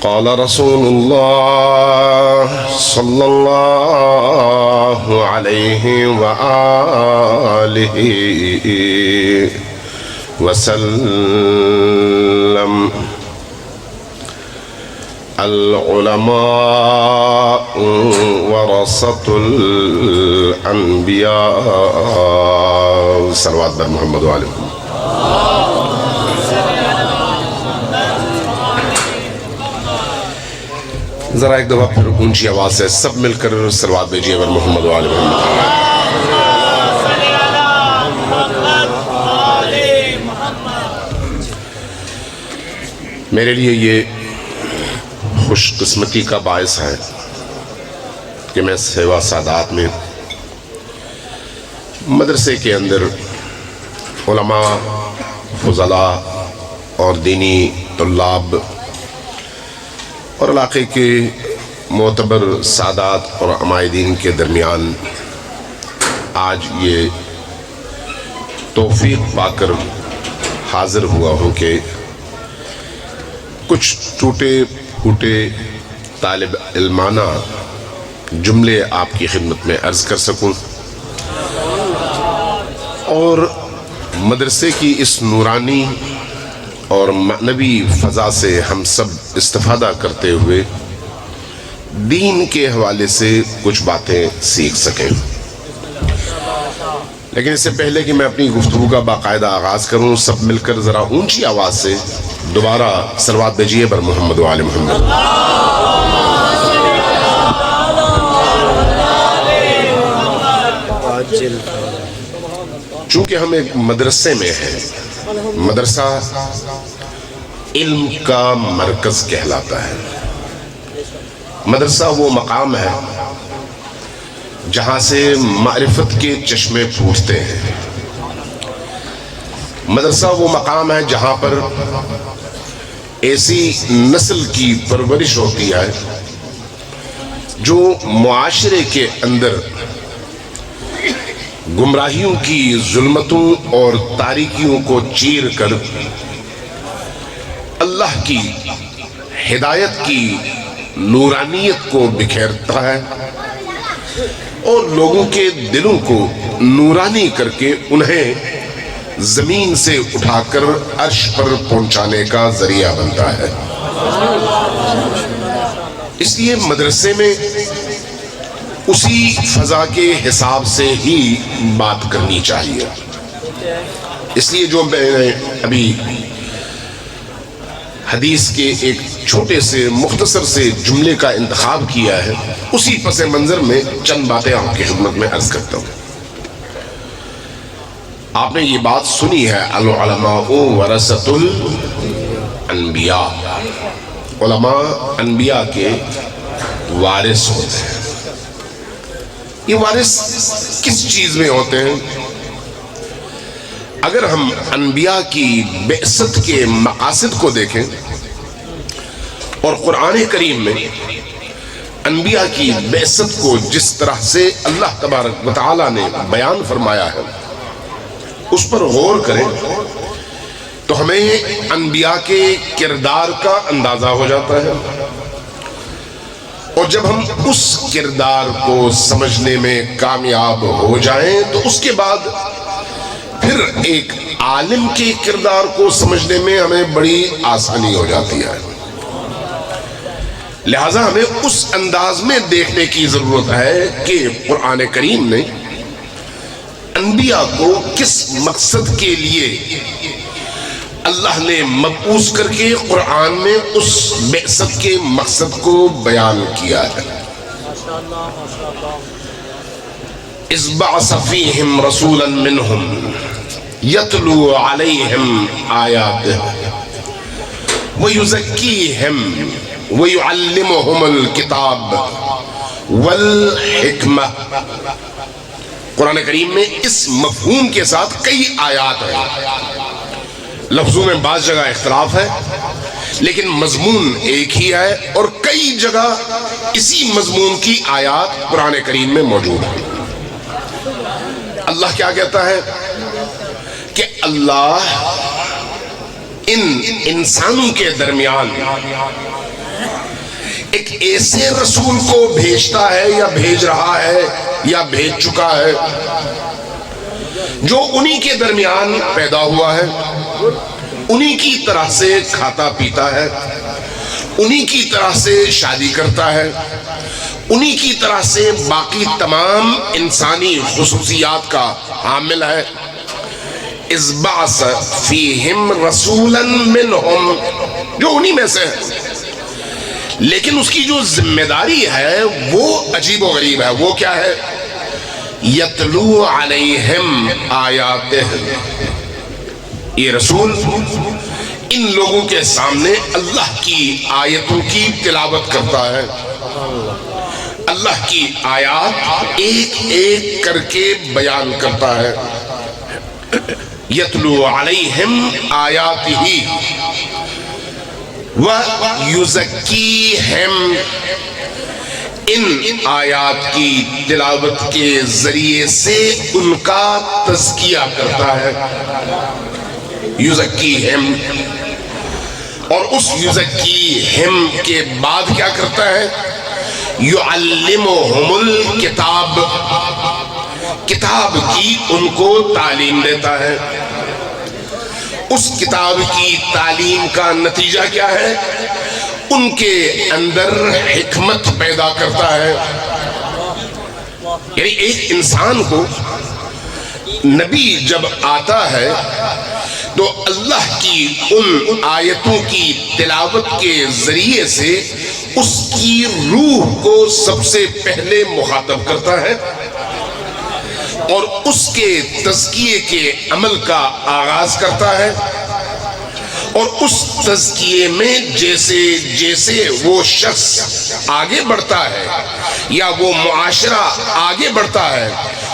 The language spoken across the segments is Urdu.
قال رسول الله صلى الله عليه وآله وسلم العلماء ورثة الأنبياء صلوات بر محمد وآله محمد. ذرا ایک دفعہ پھر اونچی آواز سے سب مل کر صلوات بھیجیے بر محمد وآل محمد. میرے لیے یہ خوش قسمتی کا باعث ہے کہ میں سیوا سادات میں مدرسے کے اندر علماء، فضلاء اور دینی طلاب اور علاقے کے معتبر سادات اور عمائدین کے درمیان آج یہ توفیق پا کر حاضر ہوا ہوں کہ کچھ ٹوٹے پھوٹے طالب علمانہ جملے آپ کی خدمت میں عرض کر سکوں اور مدرسے کی اس نورانی اور معنوی فضا سے ہم سب استفادہ کرتے ہوئے دین کے حوالے سے کچھ باتیں سیکھ سکیں. لیکن اس سے پہلے کہ میں اپنی گفتگو کا باقاعدہ آغاز کروں، سب مل کر ذرا اونچی آواز سے دوبارہ صلوات بھیجیے بر محمد وآل محمد. چونکہ ہم ایک مدرسے میں ہیں، مدرسہ علم کا مرکز کہلاتا ہے. مدرسہ وہ مقام ہے جہاں سے معرفت کے چشمے پھوٹتے ہیں. مدرسہ وہ مقام ہے جہاں پر ایسی نسل کی پرورش ہوتی ہے جو معاشرے کے اندر گمراہیوں کی ظلمتوں اور تاریکیوں کو چیر کر اللہ کی ہدایت کی نورانیت کو بکھیرتا ہے اور لوگوں کے دلوں کو نورانی کر کے انہیں زمین سے اٹھا کر عرش پر پہنچانے کا ذریعہ بنتا ہے. اس لیے مدرسے میں اسی فضا کے حساب سے ہی بات کرنی چاہیے. اس لیے جو میں نے ابھی حدیث کے ایک چھوٹے سے مختصر سے جملے کا انتخاب کیا ہے، اسی پس منظر میں چند باتیں آپ کی خدمت میں عرض کرتا ہوں. آپ نے یہ بات سنی ہے، العلماء ورثۃ الانبیاء، علماء انبیاء کے وارث ہوتے ہیں. یہ وارث کس چیز میں ہوتے ہیں؟ اگر ہم انبیاء کی بعثت کے مقاصد کو دیکھیں اور قرآن کریم میں انبیاء کی بعثت کو جس طرح سے اللہ تبارک و تعالی نے بیان فرمایا ہے اس پر غور کریں تو ہمیں انبیاء کے کردار کا اندازہ ہو جاتا ہے. اور جب ہم اس کردار کو سمجھنے میں کامیاب ہو جائیں تو اس کے بعد پھر ایک عالم کے کردار کو سمجھنے میں ہمیں بڑی آسانی ہو جاتی ہے. لہٰذا ہمیں اس انداز میں دیکھنے کی ضرورت ہے کہ قرآن کریم نے انبیاء کو کس مقصد کے لیے اللہ نے مبعوث کر کے قرآن میں اس بعثت کے مقصد کو بیان کیا ہے. اذ بعث فیہم رسولا منہم یتلو علیہم آیاتہ ویزکیہم ویعلمہم الکتاب والحکمہ. قرآن کریم میں اس مفہوم کے ساتھ کئی آیات ہیں. لفظوں میں بعض جگہ اختلاف ہے لیکن مضمون ایک ہی ہے اور کئی جگہ اسی مضمون کی آیات قرآن کریم میں موجود ہیں. اللہ کیا کہتا ہے کہ اللہ ان انسانوں کے درمیان ایک ایسے رسول کو بھیجتا ہے یا بھیج رہا ہے یا بھیج چکا ہے جو انہی کے درمیان پیدا ہوا ہے، انہی کی طرح سے کھاتا پیتا ہے، انہی کی طرح سے شادی کرتا ہے، انہی کی طرح سے باقی تمام انسانی خصوصیات کا حامل ہے۔ اذ بعث فیہم رسولا منہم، جو انہی میں سے ہے، لیکن اس کی جو ذمہ داری ہے وہ عجیب و غریب ہے۔ وہ کیا ہے؟ یتلو علیہم آیاتہ، یہ رسول ان لوگوں کے سامنے اللہ کی آیتوں کی تلاوت کرتا ہے، اللہ کی آیات ایک ایک کر کے بیان کرتا ہے۔ یتلو علیہم آیاتہ وَيُزَكِّيهِمْ، ان آیات کی تلاوت کے ذریعے سے ان کا تزکیہ کرتا ہے۔ یُزَكِّيهِمْ، اور اس یُزَكِّيهِمْ کے بعد کیا کرتا ہے؟ يُعَلِّمُهُمُ الْكِتَابِ، کتاب کی ان کو تعلیم دیتا ہے۔ اس کتاب کی تعلیم کا نتیجہ کیا ہے؟ ان کے اندر حکمت پیدا کرتا ہے۔ یعنی ایک انسان کو نبی جب آتا ہے تو اللہ کی ان آیتوں کی تلاوت کے ذریعے سے اس کی روح کو سب سے پہلے مخاطب کرتا ہے اور اس کے تزکیے کے عمل کا آغاز کرتا ہے، اور اس تزکیے میں جیسے جیسے وہ شخص آگے بڑھتا ہے یا وہ معاشرہ آگے بڑھتا ہے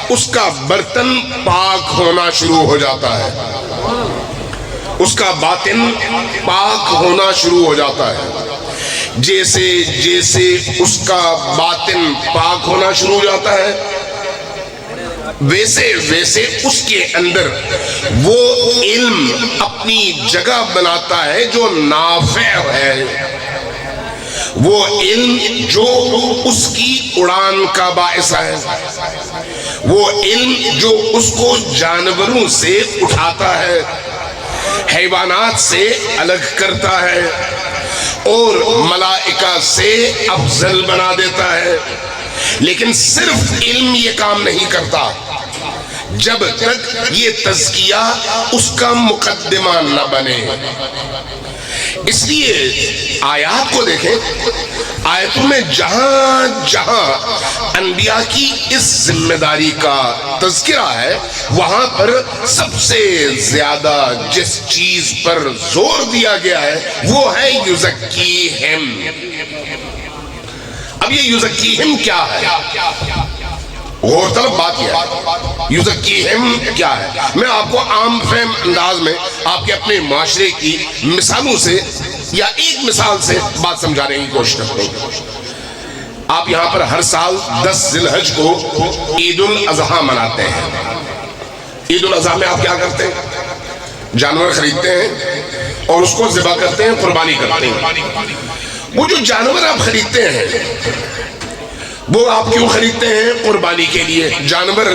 اس کا برتن پاک ہونا شروع ہو جاتا ہے، اس کا باطن پاک ہونا شروع ہو جاتا ہے۔ جیسے جیسے اس کا باطن پاک ہونا شروع ہو جاتا ہے ویسے ویسے اس کے اندر وہ علم اپنی جگہ بناتا ہے جو نافع ہے، وہ علم جو اس کی اڑان کا باعث ہے، وہ علم جو اس کو جانوروں سے اٹھاتا ہے، حیوانات سے الگ کرتا ہے اور ملائکہ سے افضل بنا دیتا ہے۔ لیکن صرف علم یہ کام نہیں کرتا جب تک یہ تزکیہ اس کا مقدمہ نہ بنے۔ اس لیے آیات کو دیکھیں، آیتوں میں جہاں جہاں انبیاء کی اس ذمہ داری کا تذکرہ ہے وہاں پر سب سے زیادہ جس چیز پر زور دیا گیا ہے وہ ہے یزکیہم۔ اب یہ یزکیہم کیا ہے؟ غور طلب بات یہ ہے، یزکیہم کیا ہے؟ میں آپ کو عام فہم انداز میں آپ کے اپنے معاشرے کی مثالوں سے یا ایک مثال سے بات سمجھانے کی کوشش کرتا ہوں۔ آپ یہاں پر ہر سال 10 ذی الحج کو عید الاضحیٰ مناتے ہیں۔ عید الاضحیٰ میں آپ کیا کرتے ہیں؟ جانور خریدتے ہیں اور اس کو ذبح کرتے ہیں، قربانی کرتے ہیں۔ وہ جو جانور آپ خریدتے ہیں وہ آپ کیوں خریدتے ہیں؟ قربانی کے لیے۔ جانور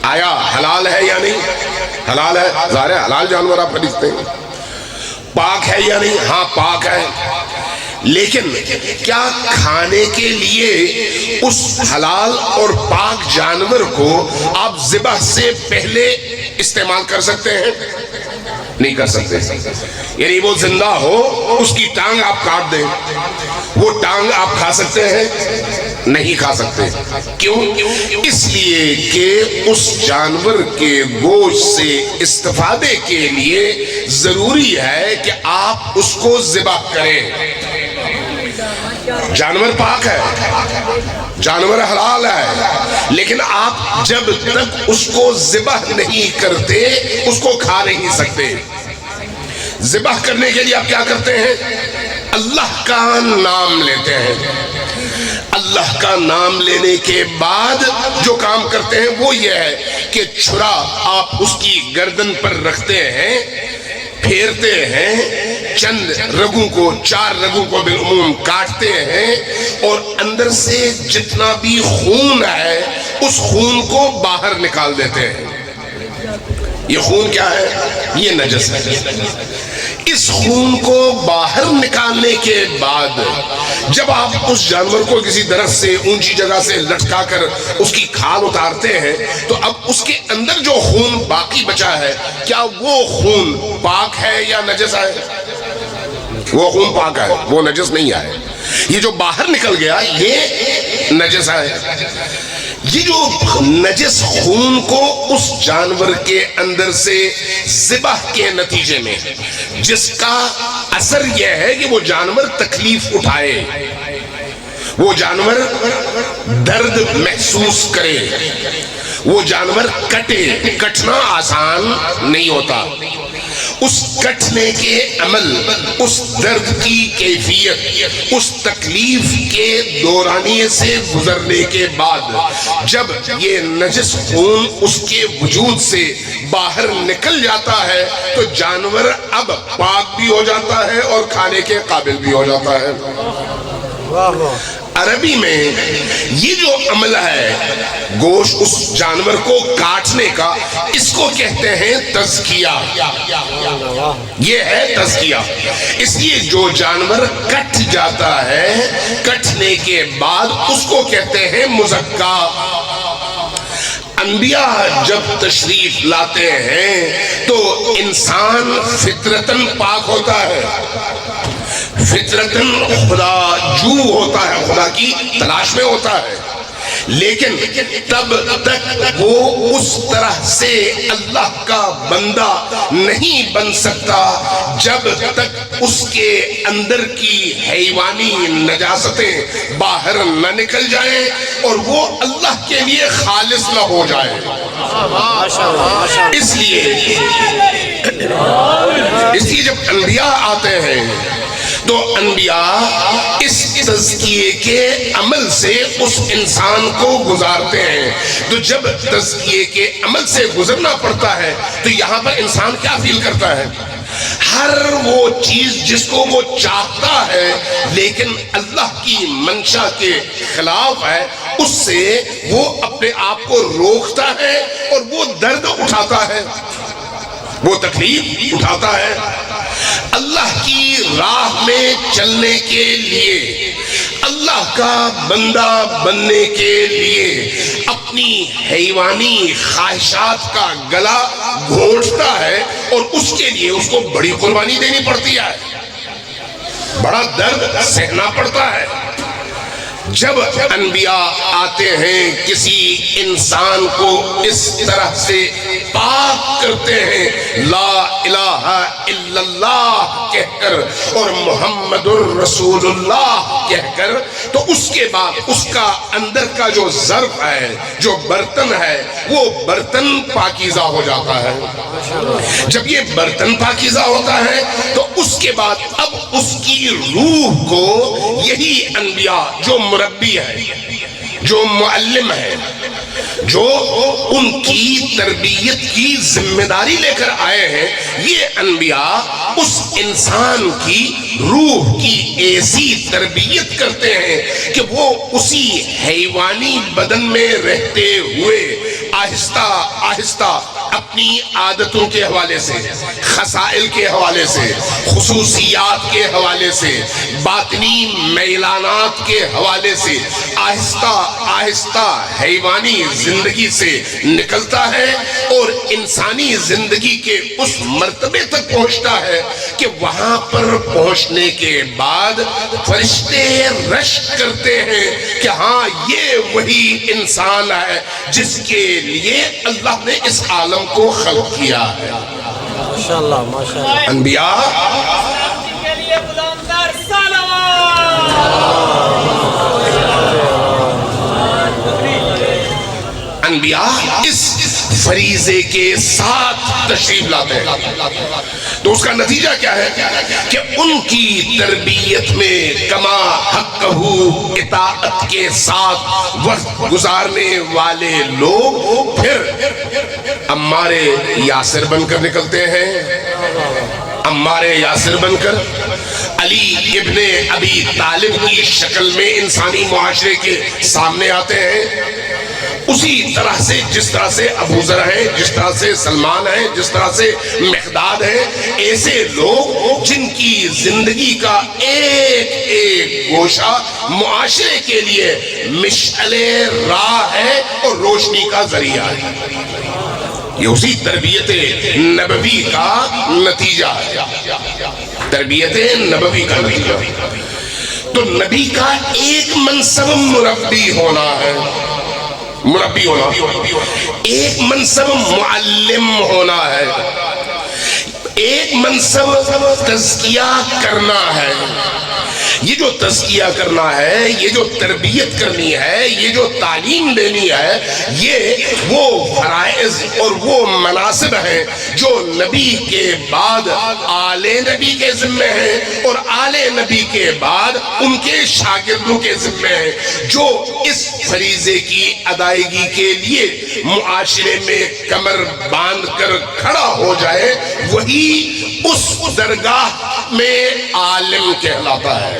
آیا حلال ہے یا نہیں؟ حلال ہے، ظاہر ہے حلال جانور آپ خریدتے ہیں۔ پاک ہے یا نہیں؟ ہاں پاک ہے۔ لیکن کیا کھانے کے لیے اس حلال اور پاک جانور کو آپ ذبح سے پہلے استعمال کر سکتے ہیں؟ نہیں کر سکتے۔ یعنی وہ زندہ ہو اس کی ٹانگ آپ کاٹ دیں، وہ ٹانگ آپ کھا سکتے ہیں؟ نہیں کھا سکتے۔ کیوں؟ اس لیے کہ اس جانور کے گوشت سے استفادے کے لیے ضروری ہے کہ آپ اس کو ذبح کریں۔ جانور پاک ہے، جانور حلال ہے، لیکن آپ جب تک اس کو ذبح نہیں کرتے اس کو کھا نہیں سکتے۔ ذبح کرنے کے لیے آپ کیا کرتے ہیں؟ اللہ کا نام لیتے ہیں۔ اللہ کا نام لینے کے بعد جو کام کرتے ہیں وہ یہ ہے کہ چھرا آپ اس کی گردن پر رکھتے ہیں، پھیرتے ہیں چند رگوں کو، 4 رگوں کو بالعموم کاٹتے ہیں اور اندر سے جتنا بھی خون ہے اس خون کو باہر نکال دیتے ہیں۔ یہ خون کیا ہے؟ یہ نجس ہے۔ اس خون کو باہر نکالنے کے بعد جب آپ اس جانور کو کسی درخت سے، اونچی جگہ سے لٹکا کر اس کی کھال اتارتے ہیں تو اب اس کے اندر جو خون باقی بچا ہے، کیا وہ خون پاک ہے یا نجس ہے؟ وہ خون پاک ہے، وہ نجس نہیں ہے۔ یہ جو باہر نکل گیا یہ نجس ہے۔ یہ جو نجس خون کو اس جانور کے اندر سے ذبح کے نتیجے میں جس کا اثر یہ ہے کہ وہ جانور تکلیف اٹھائے، وہ جانور درد محسوس کرے، وہ جانور کٹے، کٹنا آسان نہیں ہوتا۔ اس کٹنے کے عمل، اس درد کی کیفیت، اس تکلیف کے دورانیے سے گزرنے کے بعد جب یہ نجس خون اس کے وجود سے باہر نکل جاتا ہے تو جانور اب پاک بھی ہو جاتا ہے اور کھانے کے قابل بھی ہو جاتا ہے۔ عربی میں یہ جو عمل ہے گوشت اس جانور کو کاٹنے کا، اس کو کہتے ہیں تزکیہ۔ یہ ہے تزکیہ۔ اس لیے جو جانور کٹ جاتا ہے کٹنے کے بعد اس کو کہتے ہیں مزکا۔ انبیاء جب تشریف لاتے ہیں تو انسان فطرتاً پاک ہوتا ہے، فطرتاً خدا جو ہوتا ہے، خدا کی تلاش میں ہوتا ہے، لیکن تب تک وہ اس طرح سے اللہ کا بندہ نہیں بن سکتا جب تک اس کے اندر کی حیوانی نجاستیں باہر نہ نکل جائیں اور وہ اللہ کے لیے خالص نہ ہو جائے۔ اس لیے جب انبیاء آتے ہیں تو انبیاء اس تزکیے کے عمل سے اس انسان کو گزارتے ہیں۔ تو جب تزکیے کے عمل سے گزرنا پڑتا ہے تو یہاں پر انسان کیا فیل کرتا ہے؟ ہر وہ چیز جس کو وہ چاہتا ہے لیکن اللہ کی منشا کے خلاف ہے، اس سے وہ اپنے آپ کو روکتا ہے اور وہ درد اٹھاتا ہے، وہ تکلیف اٹھاتا ہے۔ اللہ کی راہ میں چلنے کے لیے، اللہ کا بندہ بننے کے لیے اپنی حیوانی خواہشات کا گلا گھونٹتا ہے اور اس کے لیے اس کو بڑی قربانی دینی پڑتی ہے، بڑا درد سہنا پڑتا ہے۔ جب انبیاء آتے ہیں کسی انسان کو اس طرح سے پاک کرتے ہیں لا الہ الا اللہ کہہ کر اور محمد الرسول اللہ کہہ کر، تو اس کے بعد اس کا اندر کا جو ظرف ہے، جو برتن ہے، وہ برتن پاکیزہ ہو جاتا ہے۔ جب یہ برتن پاکیزہ ہوتا ہے تو اس کے بعد اب اس کی روح کو یہی انبیاء جو مربی ہے، جو معلم ہے، جو ان کی تربیت کی ذمہ داری لے کر آئے ہیں، یہ انبیاء اس انسان کی روح کی ایسی تربیت کرتے ہیں کہ وہ اسی حیوانی بدن میں رہتے ہوئے آہستہ آہستہ اپنی عادتوں کے حوالے سے، خصائل کے حوالے سے، خصوصیات کے حوالے سے، باطنی میلانات کے حوالے سے آہستہ آہستہ حیوانی زندگی سے نکلتا ہے اور انسانی زندگی کے اس مرتبے تک پہنچتا ہے کہ وہاں پر پہنچنے کے بعد فرشتے رشک کرتے ہیں کہ ہاں یہ وہی انسان ہے جس کے لیے اللہ نے اس عالم کو خلق کیا ہے۔ ماشاءاللہ ماشاءاللہ۔ انبیاء کے لیے بلندر سلام۔ انبیاء اس فریضے کے ساتھ تشریف لاتے ہیں تو اس کا نتیجہ کیا ہے کہ ان کی تربیت میں کما حقہ اطاعت کے ساتھ وقت گزارنے والے لوگ پھر عمار یاسر بن کر نکلتے ہیں، عمار یاسر بن کر علی ابن ابی طالب کی شکل میں انسانی معاشرے کے سامنے آتے ہیں، اسی طرح سے جس طرح سے ابو ذر ہیں، جس طرح سے سلمان ہیں، جس طرح سے مقداد ہیں، ایسے لوگ جن کی زندگی کا ایک ایک گوشہ معاشرے کے لیے مشعل راہ ہے اور روشنی کا ذریعہ ہے۔ یہ اسی تربیت نبوی کا نتیجہ ہے، تربیت نبوی کا نتیجہ۔ تو نبی کا ایک منصب مربی ہونا ہے، مربی ہونا، ایک منصب معلم ہونا ہے، ایک منصب تزکیہ کرنا ہے۔ یہ جو تزکیہ کرنا ہے، یہ جو تربیت کرنی ہے، یہ جو تعلیم دینی ہے، یہ وہ فرائض اور وہ مناصب ہیں جو نبی کے بعد آل نبی کے ذمہ ہیں اور آل نبی کے بعد ان کے شاگردوں کے ذمہ ہیں۔ جو اس فریضے کی ادائیگی کے لیے معاشرے میں کمر باندھ کر کھڑا ہو جائے، وہی اس درگاہ میں عالم کہلاتا ہے،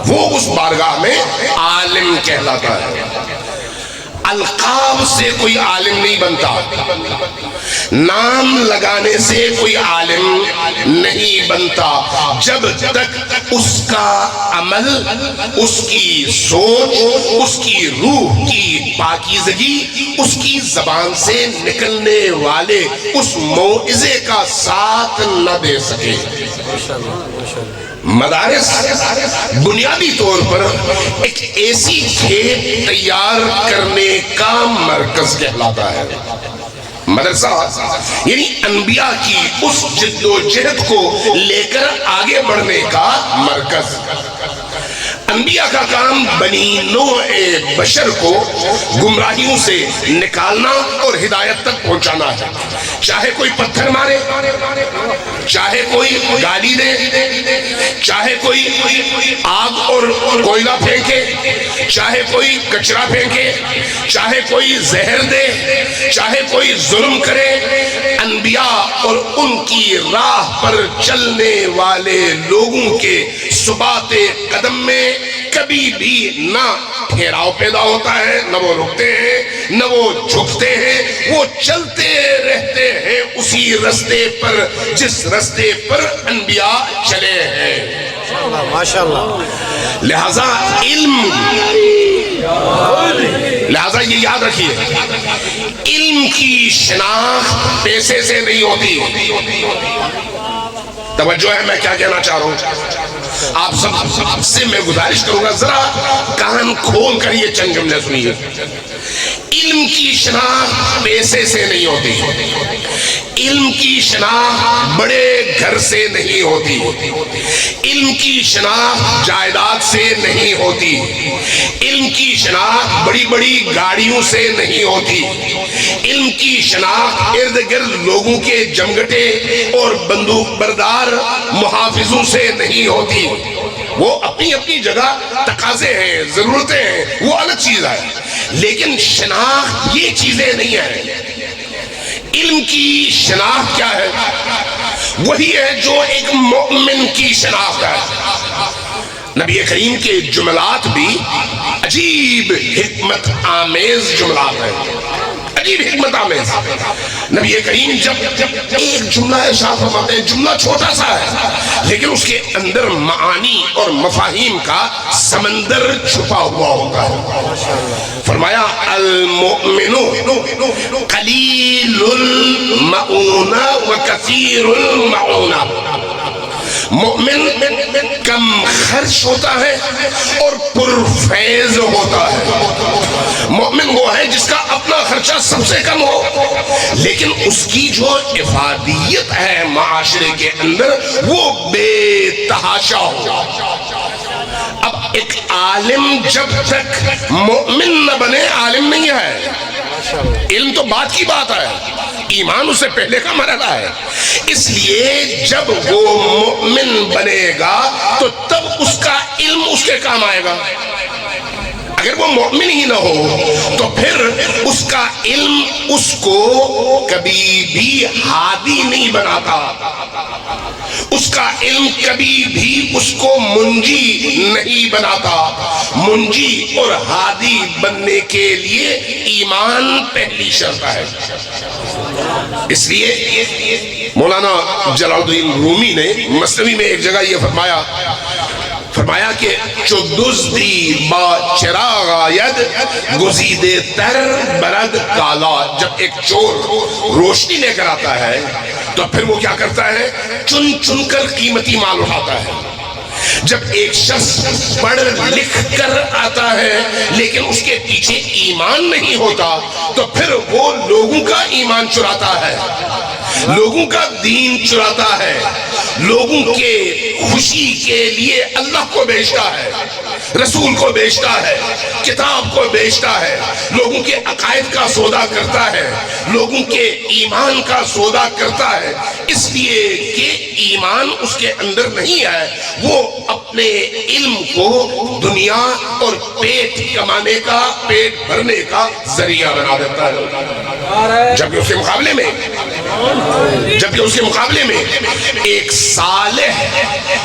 وہ اس بارگاہ میں عالم کہلاتا ہے۔ القاب سے کوئی عالم نہیں بنتا، نام لگانے سے کوئی عالم نہیں بنتا، جب تک اس کا عمل، اس کی سوچ، اس کی روح کی پاکیزگی اس کی زبان سے نکلنے والے اس موعظے کا ساتھ نہ دے سکے۔ مدارس بنیادی طور پر ایک ایسی کھیپ تیار کرنے کا مرکز کہلاتا ہے۔ مدرسہ یعنی انبیاء کی اس جد و جہد کو لے کر آگے بڑھنے کا مرکز۔ انبیاء کا کام بنی نوع بشر کو گمراہیوں سے نکالنا اور ہدایت تک پہنچانا ہے، چاہے کوئی پتھر مارے، چاہے کوئی گالی دے، چاہے کوئی آگ اور کوئلہ پھینکے، چاہے کوئی کچرا پھینکے، چاہے کوئی زہر دے، چاہے کوئی ظلم کرے، انبیاء اور ان کی راہ پر چلنے والے لوگوں کے ثبات قدم میں کبھی بھی نہ ٹھہراؤ پیدا ہوتا ہے، نہ وہ رکتے ہیں، نہ وہ جھکتے ہیں، وہ چلتے رہتے ہیں اسی رستے پر جس رستے پر انبیاء چلے ہیں۔ ماشاءاللہ۔ لہذا یہ یاد رکھیے، علم کی شناخت پیسے سے نہیں ہوتی۔ توجہ ہے میں کیا کہنا چاہ رہا ہوں؟ آپ سب سے میں گزارش کروں گا ذرا کان کھول کر یہ چند جملے سنیے۔ علم کی شناخت پیسے سے نہیں ہوتی، علم کی شناخت بڑے گھر سے نہیں ہوتی، علم کی شناخت جائیداد سے نہیں ہوتی، علم کی شناخت بڑی بڑی گاڑیوں سے نہیں ہوتی، علم کی شناخت ارد گرد لوگوں کے جمگٹے اور بندوق بردار محافظوں سے نہیں ہوتی۔ وہ اپنی اپنی جگہ تقاضے ہیں، ضرورتیں ہیں، وہ الگ چیز ہے، لیکن شناخت یہ چیزیں نہیں ہیں۔ علم کی شناخت کیا ہے؟ وہی ہے جو ایک مومن کی شناخت ہے۔ نبی کریم کے جملات بھی عجیب حکمت آمیز جملات ہیں، عجیب حکمت آمیز۔ نبی کریم جب ایک جملہ ارشاد فرماتے ہیں، جملہ چھوٹا سا ہے لیکن اس کے اندر معانی اور مفاہیم کا سمندر چھپا ہوا ہوتا ہے۔ فرمایا المؤمن قلیل المعونہ وکثیر المعونہ، مومن کم خرچ ہوتا ہے اور پرفیض ہوتا ہے۔ مومن وہ ہے جس کا اپنا خرچہ سب سے کم ہو لیکن اس کی جو افادیت ہے معاشرے کے اندر وہ بے تحاشا ہو۔ اب ایک عالم جب تک مومن نہ بنے عالم نہیں ہے۔ علم تو بات کی بات ہے، ایمان اس سے پہلے کا مرحلہ ہے۔ اس لیے جب وہ مومن بنے گا تو تب اس کا علم اس کے کام آئے گا۔ اگر وہ مومن ہی نہ ہو تو پھر اس کا علم اس کو کبھی بھی ہادی نہیں بناتا، اس کا علم کبھی بھی اس کو منجی نہیں بناتا۔ منجی اور ہادی بننے کے لیے ایمان پہلی شرط ہے۔ اس لیے مولانا جلال الدین رومی نے مثنوی میں ایک جگہ یہ فرمایا کہ چو دزدی با چراغ آید گزیدے تر برد کالا۔ جب ایک چور روشنی لے کر آتا ہے تو پھر وہ کیا کرتا ہے؟ چن چن کر قیمتی مال اٹھاتا ہے۔ جب ایک شخص پڑھ لکھ کر آتا ہے لیکن اس کے پیچھے ایمان نہیں ہوتا تو پھر وہ لوگوں کا ایمان چراتا ہے، لوگوں کا دین چراتا ہے، لوگوں کے خوشی کے لیے اللہ کو بیچتا ہے، رسول کو بیچتا ہے، کتاب کو بیچتا ہے، لوگوں کے عقائد کا سودا کرتا ہے، لوگوں کے ایمان کا سودا کرتا ہے، اس لیے کہ ایمان اس کے اندر نہیں ہے۔ وہ اپنے علم کو دنیا اور پیٹ کمانے کا، پیٹ بھرنے کا ذریعہ بنا دیتا ہے۔ جبکہ اس کے مقابلے میں ایک صالح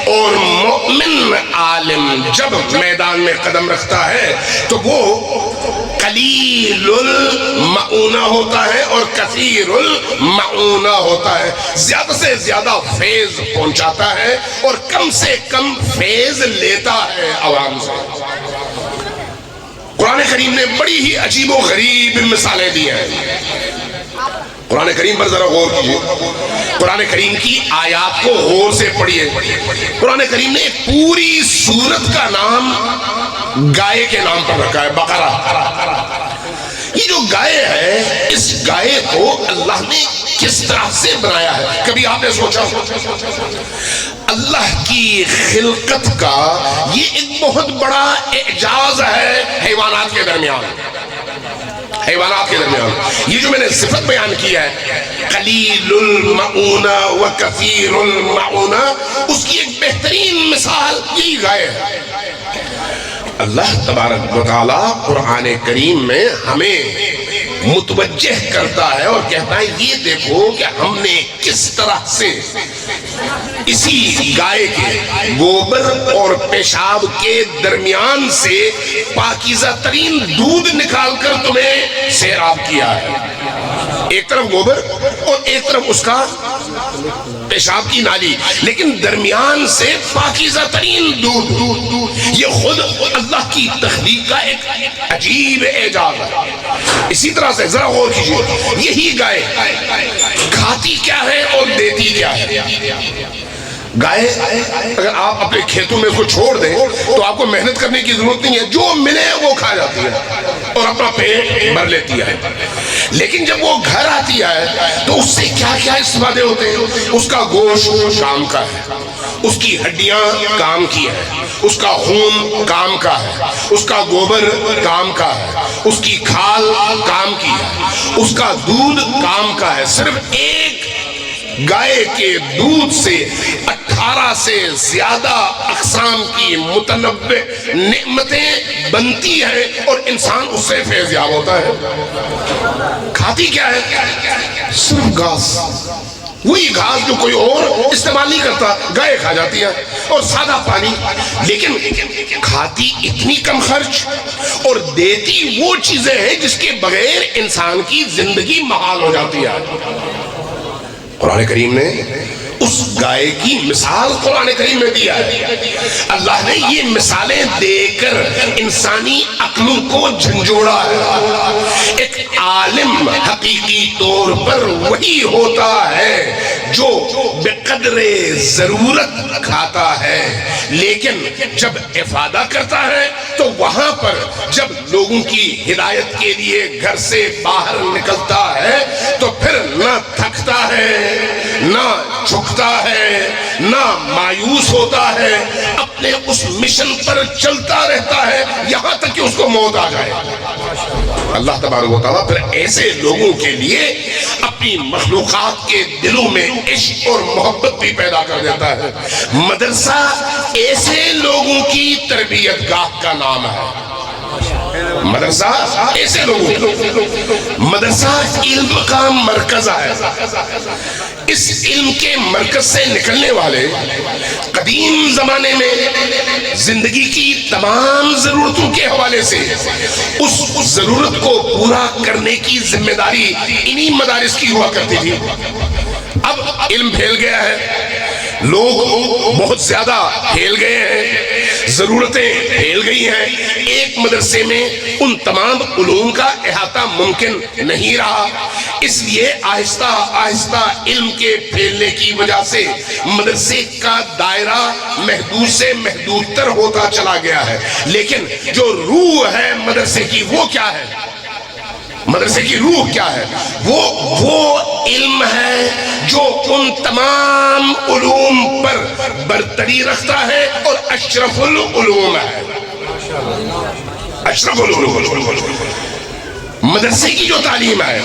اور مؤمن عالم جب میدان میں قدم رکھتا ہے تو وہ قلیل المعونہ ہوتا ہے اور کثیر المعونہ ہوتا ہے، زیادہ سے زیادہ فیض پہنچاتا ہے اور کم سے کم فیض لیتا ہے عوام سے۔ قرآن کریم نے بڑی ہی عجیب و غریب مثالیں دی ہیں۔ قرآن کریم پر ذرا غور کیجئے، قرآن کریم کی آیات کو غور سے پڑھیے۔ قرآن کریم نے ایک پوری سورت کا نام گائے کے نام پر رکھا ہے، بقرہ۔ یہ جو گائے ہے، اس گائے کو اللہ نے کس طرح سے بنایا ہے؟ کبھی آپ نے سوچا؟ اللہ کی خلقت کا یہ ایک بہت بڑا اعجاز ہے حیوانات کے درمیان۔ یہ جو میں نے صفت بیان کیا ہے قلیل المعونہ و کثیر المعونہ، اس کی ایک بہترین مثال یہی گائے ہے۔ اللہ تبارک و تعالیٰ قرآن کریم میں ہمیں متوجہ کرتا ہے اور کہتا ہے یہ دیکھو کہ ہم نے کس طرح سے اسی گائے کے گوبر اور پیشاب کے درمیان سے پاکیزہ ترین دودھ نکال کر تمہیں سیراب کیا ہے۔ ایک طرف گوبر اور ایک طرف اس کا پیشاب کی نالی، لیکن درمیان سے پاکیزہ ترین دودھ۔ یہ خود اللہ کی تخلیق کا ایک عجیب اعجاز ہے۔ اسی طرح سے ذرا غور کیجیے، یہی گائے کھاتی کیا ہے اور دیتی کیا ہے؟ گائے اگر آپ اپنے کھیتوں میں اس کو چھوڑ دیں تو آپ کو محنت کرنے کی ضرورت نہیں ہے، جو ملے وہ کھا جاتی ہے اور اپنا پیٹ بھر لیتی ہے۔ لیکن جب وہ گھر آتی ہے تو اس سے کیا کیا استفادے ہوتے ہیں؟ اس کا گوشت کام کا ہے، اس کی ہڈیاں کام کی ہیں، اس کا خون کام کا ہے، اس کا گوبر کام کا ہے، اس کی کھال کام کی ہے، اس کا دودھ کام کا ہے۔ صرف ایک گائے کے دودھ سے 18 سے زیادہ اقسام کی متنوع نعمتیں بنتی ہیں اور انسان اس سے فیض یاب ہوتا ہے۔ کھاتی کیا ہے؟ صرف گھاس، وہی گھاس جو کوئی اور استعمال نہیں کرتا، گائے کھا جاتی ہے، اور سادہ پانی۔ لیکن کھاتی اتنی کم خرچ اور دیتی وہ چیزیں ہیں جس کے بغیر انسان کی زندگی محال ہو جاتی ہے۔ قرآن کریم نے اس گائے کی مثال قرآن کریم میں دیا ہے۔ اللہ نے یہ مثالیں دے کر انسانی عقلوں کو جھنجھوڑا ہے۔ ایک عالم حقیقی طور پر وہی ہوتا ہے جو بقدر ضرورت کھاتا ہے، لیکن جب افادہ کرتا ہے تو وہاں پر جب لوگوں کی ہدایت کے لیے گھر سے باہر نکلتا ہے تو پھر نہ تھکتا ہے، نہ جھکتا ہے، نہ مایوس ہوتا ہے، اپنے اس مشن پر چلتا رہتا ہے یہاں تک کہ اس کو موت آ جائے۔ اللہ تبارک و تعالیٰ پھر ایسے لوگوں کے لیے اپنی مخلوقات کے دلوں میں عشق اور محبت بھی پیدا کر دیتا ہے۔ مدرسہ ایسے لوگوں کی تربیت گاہ کا نام ہے۔ مدرسہ ایسے لوگ، مدرسہ علم کا مرکز ہے۔ اس علم کے مرکز سے نکلنے والے قدیم زمانے میں زندگی کی تمام ضرورتوں کے حوالے سے اس ضرورت کو پورا کرنے کی ذمہ داری انہی مدارس کی ہوا کرتی تھی۔ اب علم پھیل گیا ہے، لوگ بہت زیادہ پھیل گئے ہیں، ضرورتیں پھیل گئی ہیں، ایک مدرسے میں ان تمام علوم کا احاطہ ممکن نہیں رہا۔ اس لیے آہستہ آہستہ علم کے پھیلنے کی وجہ سے مدرسے کا دائرہ محدود سے محدود تر ہوتا چلا گیا ہے، لیکن جو روح ہے مدرسے کی وہ کیا ہے؟ مدرسے کی روح کیا ہے؟ وہ علم ہے جو ان تمام علوم پر برتری رکھتا ہے اور اشرف العلوم ہے۔ اشرف العلوم مدرسے کی جو تعلیم ہے،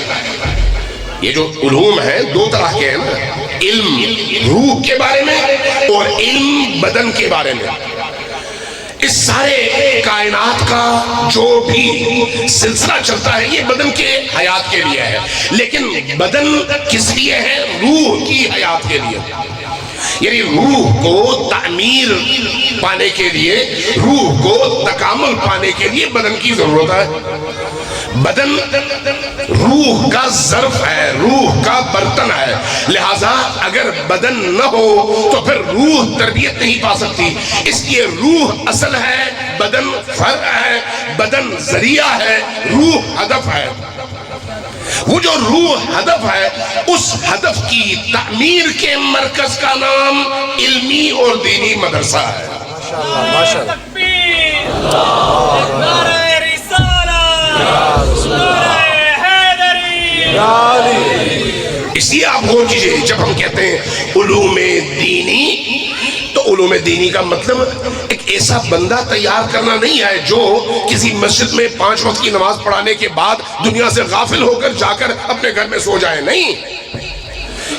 یہ جو علوم ہیں دو طرح کے ہیں نا، علم روح کے بارے میں اور علم بدن کے بارے میں۔ اس سارے کائنات کا جو بھی سلسلہ چلتا ہے یہ بدن کے حیات کے لیے ہے، لیکن بدن کس لیے ہے؟ روح کی حیات کے لیے، یعنی روح کو تعمیر پانے کے لیے، روح کو تکامل پانے کے لیے بدن کی ضرورت ہے۔ بدن روح کا ظرف ہے، روح کا برتن ہے، لہذا اگر بدن نہ ہو تو پھر روح تربیت نہیں پا سکتی۔ اس لیے روح اصل ہے، بدن فرع ہے، بدن ذریعہ ہے، روح ہدف ہے۔ وہ جو روح ہدف ہے، اس ہدف کی تعمیر کے مرکز کا نام علمی اور دینی مدرسہ ہے۔ ماشاءاللہ تکبیر، نعرہ رسالہ، نعرہ حیدری۔ اس لیے آپ غور کیجئے، جب ہم کہتے ہیں علوم دینی تو علوم دینی کا مطلب ایک ایسا بندہ تیار کرنا نہیں ہے جو کسی مسجد میں 5 وقت کی نماز پڑھانے کے بعد دنیا سے غافل ہو کر جا کر اپنے گھر میں سو جائے، نہیں،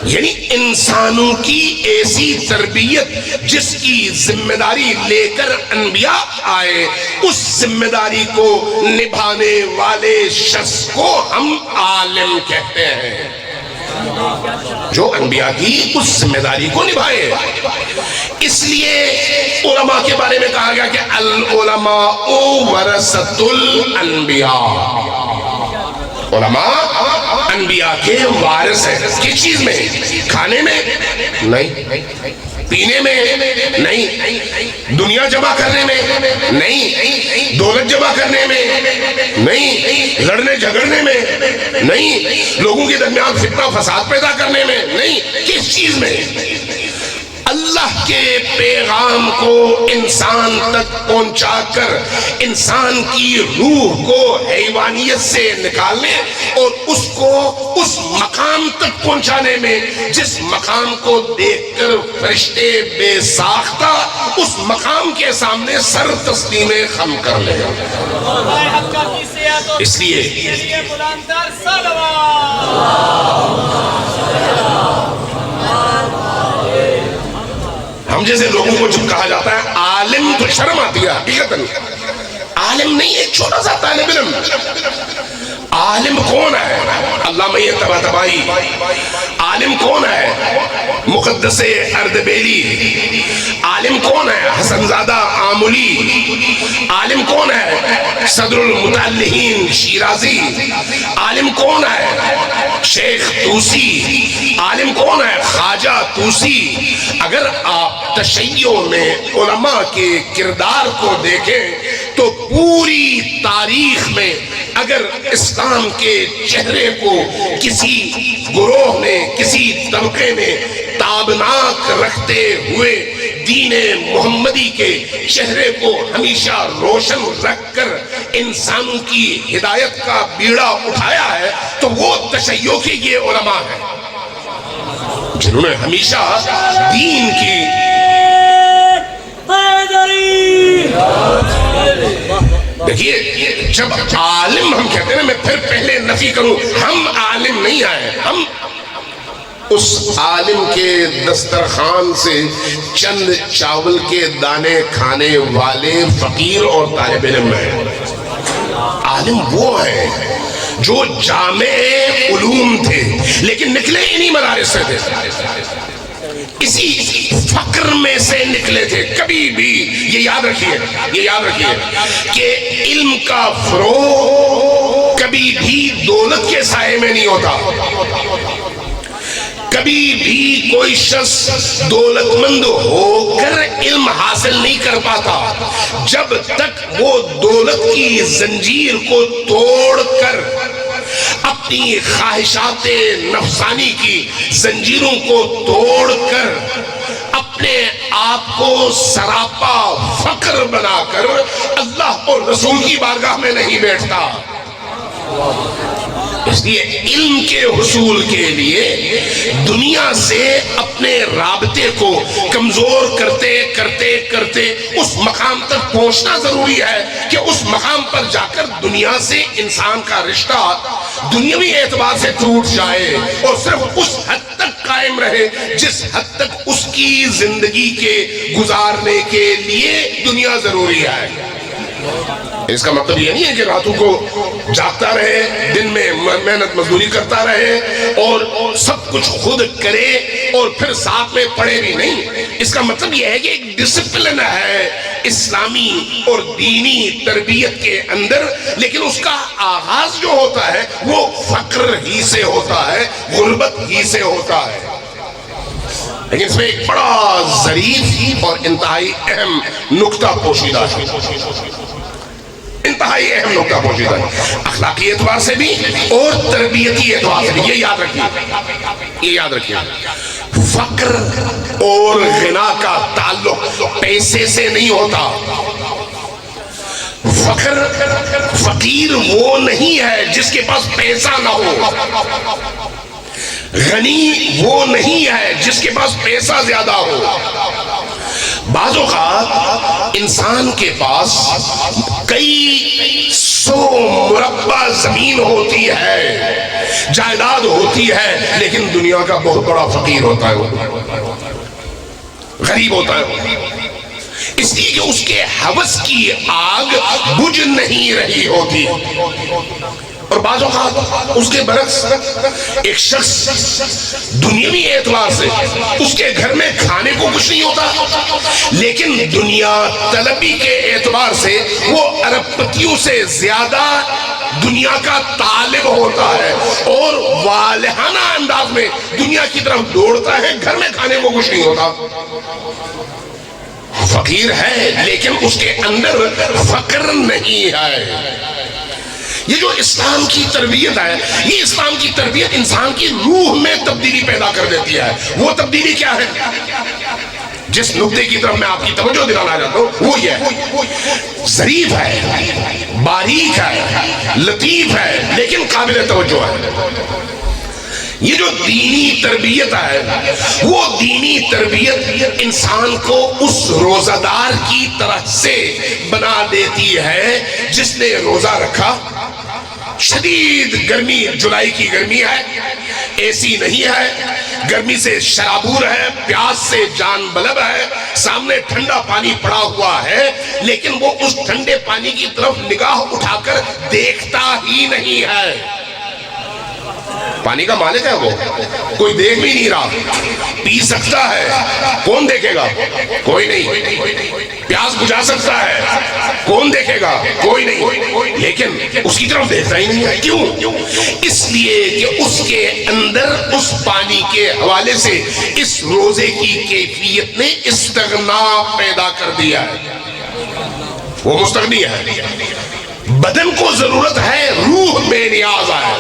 یعنی انسانوں کی ایسی تربیت جس کی ذمہ داری لے کر انبیاء آئے، اس ذمہ داری کو نبھانے والے شخص کو ہم عالم کہتے ہیں، جو انبیاء کی اس ذمہ داری کو نبھائے۔ اس لیے علماء کے بارے میں کہا گیا کہ العلماء ورثۃ الانبیاء، علماء انبیاء کے وارث ہیں۔ کس چیز میں؟ کھانے میں نہیں، پینے میں نہیں، دنیا جمع کرنے میں نہیں، دولت جمع کرنے میں نہیں، لڑنے جھگڑنے میں نہیں، لوگوں کے درمیان فتنہ فساد پیدا کرنے میں نہیں، کس چیز میں؟ اللہ کے پیغام کو انسان تک پہنچا کر انسان کی روح کو حیوانیت سے نکالنے اور اس کو اس مقام تک پہنچانے میں جس مقام کو دیکھ کر فرشتے بے ساختہ اس مقام کے سامنے سر تسلیم خم کر لے۔ اس لیے بلندتر صلوات۔ ہم جیسے لوگوں کو جب کہا جاتا ہے عالم تو شرم آتی ہے، حقیقتاً عالم نہیں، ایک چھوٹا سا طالب علم۔ عالم کون ہے؟ علامہ طباطبائی۔ عالم کون ہے؟ مقدس اردبیلی۔ عالم کون ہے؟ حسن زادہ آملی۔ عالم کون ہے؟ صدر المتعلہین شیرازی۔ عالم کون ہے؟ شیخ توسی۔ عالم کون ہے؟ خواجہ توسی۔ اگر آپ تشیع میں علماء کے کردار کو دیکھیں تو پوری تاریخ میں اگر اسلام کے چہرے کو کسی گروہ نے، کسی طبقے نے تابناک رکھتے ہوئے دین محمدی کے چہرے کو ہمیشہ روشن رکھ کر انسانوں کی ہدایت کا بیڑا اٹھایا ہے تو وہ تشیع کے یہ علماء ہیں جنہوں نے ہمیشہ دین کی دیکھیے، جب عالم ہم کہتے ہیں نا، میں پھر پہلے نفی کروں، ہم عالم نہیں آئے، ہم اس عالم کے دسترخوان سے چند چاول کے دانے کھانے والے فقیر اور طالب علم ہیں۔ عالم وہ ہیں جو جامع علوم تھے لیکن نکلے انہی مدارس سے تھے، اسی فقر میں سے نکلے تھے. کبھی بھی یہ یاد رکھیے کہ علم کا فروغ کبھی بھی دولت کے سائے میں نہیں ہوتا. کبھی بھی کوئی شخص دولت مند ہو کر علم حاصل نہیں کر پاتا جب تک وہ دولت کی زنجیر کو توڑ کر اپنی خواہشات نفسانی کی زنجیروں کو توڑ کر اپنے آپ کو سراپا فقر بنا کر اللہ اور رسول کی بارگاہ میں نہیں بیٹھتا. اس لیے علم کے حصول کے لیے دنیا سے اپنے رابطے کو کمزور کرتے کرتے کرتے اس مقام تک پہنچنا ضروری ہے کہ اس مقام پر جا کر دنیا سے انسان کا رشتہ دنیاوی اعتبار سے ٹوٹ جائے اور صرف اس حد تک قائم رہے جس حد تک اس کی زندگی کے گزارنے کے لیے دنیا ضروری ہے. اس کا مطلب یہ نہیں ہے کہ راتوں کو جاگتا رہے، دن میں محنت مزدوری کرتا رہے اور سب کچھ خود کرے اور پھر ساتھ میں پڑھے بھی نہیں. اس کا مطلب یہ ہے کہ ایک ڈسپلن ہے اسلامی اور دینی تربیت کے اندر، لیکن اس کا آغاز جو ہوتا ہے وہ فقر ہی سے ہوتا ہے، غربت ہی سے ہوتا ہے. لیکن اس میں ایک بڑا ظریف اور انتہائی اہم نکتہ پوشیدہ ہے، انتہائی اہم نکتہ پوشیدہ ہے، اخلاقی اعتبار سے بھی اور تربیتی اعتبار سے بھی. یہ یاد رکھیے فقر اور غنا کا تعلق پیسے سے نہیں ہوتا. فقیر وہ نہیں ہے جس کے پاس پیسہ نہ ہو، غنی وہ نہیں ہے جس کے پاس پیسہ زیادہ ہو. بعض اوقات انسان کے پاس کئی 100 مربع زمین ہوتی ہے، جائیداد ہوتی ہے، لیکن دنیا کا بہت بڑا فقیر ہوتا ہے، غریب ہوتا ہے، اس لیے کہ اس کے ہوس کی آگ بجھ نہیں رہی ہوتی. اور بعض اوقات اس کے برعکس ایک شخص دنیاوی اعتبار سے اس کے گھر میں کھانے کو کچھ نہیں ہوتا، لیکن دنیا طلبی کے اعتبار سے وہ ارب پتیوں سے زیادہ دنیا کا طالب ہوتا ہے اور والہانہ انداز میں دنیا کی طرف دوڑتا ہے، گھر میں کھانے کو کچھ نہیں ہوتا. فقیر ہے لیکن اس کے اندر فقر نہیں ہے. یہ جو اسلام کی تربیت ہے، یہ اسلام کی تربیت انسان کی روح میں تبدیلی پیدا کر دیتی ہے. وہ تبدیلی کیا ہے؟ جس نقطے کی طرف میں آپ کی توجہ دلانا چاہتا ہوں وہ یہ ہے، ظریف ہے، باریک ہے، لطیف ہے، لیکن قابل توجہ ہے. یہ جو دینی تربیت ہے وہ دینی تربیت انسان کو اس روزہ دار کی طرح سے بنا دیتی ہے جس نے روزہ رکھا. شدید گرمی، جولائی کی گرمی ہے، اے سی نہیں ہے، گرمی سے شرابور ہے، پیاس سے جان بلب ہے، سامنے ٹھنڈا پانی پڑا ہوا ہے، لیکن وہ اس ٹھنڈے پانی کی طرف نگاہ اٹھا کر دیکھتا ہی نہیں ہے. پانی کا مالک ہے وہ، کوئی دیکھ بھی نہیں رہا. پی سکتا ہے، کون دیکھے گا؟ کوئی نہیں. پیاس بجھا سکتا ہے، کون دیکھے گا؟ کوئی نہیں. لیکن اس کی طرف دیکھتا ہی نہیں ہے. کیوں؟ اس لیے کہ اس کے اندر اس پانی کے حوالے سے اس روزے کی کیفیت نے استغنا پیدا کر دیا ہے. وہ مستغنی ہے. بدن کو ضرورت ہے، روح بے نیاز ہے.